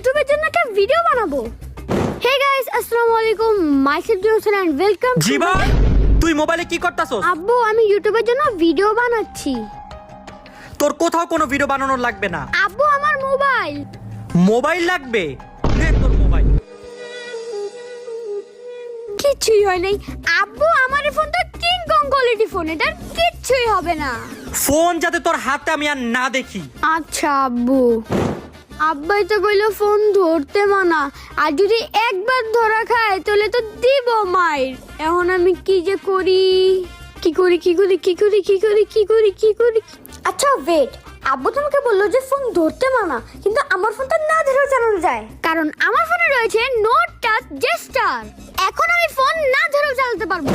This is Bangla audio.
ইউটিউবের জন্য একটা ভিডিও বানাবো। হে গাইস, আসসালামু আলাইকুম, মাইসেলফ জোনসন এন্ড ওয়েলকাম। জিবা, তুই মোবাইলে কি করতাছস? আব্বু, আমি ইউটিউবের জন্য ভিডিও বানাচ্ছি। তোর কোথাও কোনো ভিডিও বানানোর লাগবে না। আব্বু, আমার মোবাইল। মোবাইল লাগবে? নে তোর মোবাইল। কিচ্ছুই হয় নাই আব্বু, আমার এই ফোনটা কিং কং কোয়ালিটি ফোন, এটার কিচ্ছুই হবে না। ফোন যাতে তোর হাতে আমি আর না দেখি। আচ্ছা আব্বু। আব্বাই তো কইলো ফোন ধরতে মানা, আর যদি একবার ধরা খায় তাহলে তো দিব মাইর। এখন আমি কি যে করি, কি করি কি করি কি করি কি করি কি করি কি করি। আচ্ছা ওয়েট, আব্বু তোমাকে বললো যে ফোন ধরতে মানা, কিন্তু আমার ফোনটা না ধরে চালানো যায়, কারণ আমার ফোনে রয়েছে নো টাচ জেস্টার। এখন আমি ফোন না ধরেও চালাতে পারবো।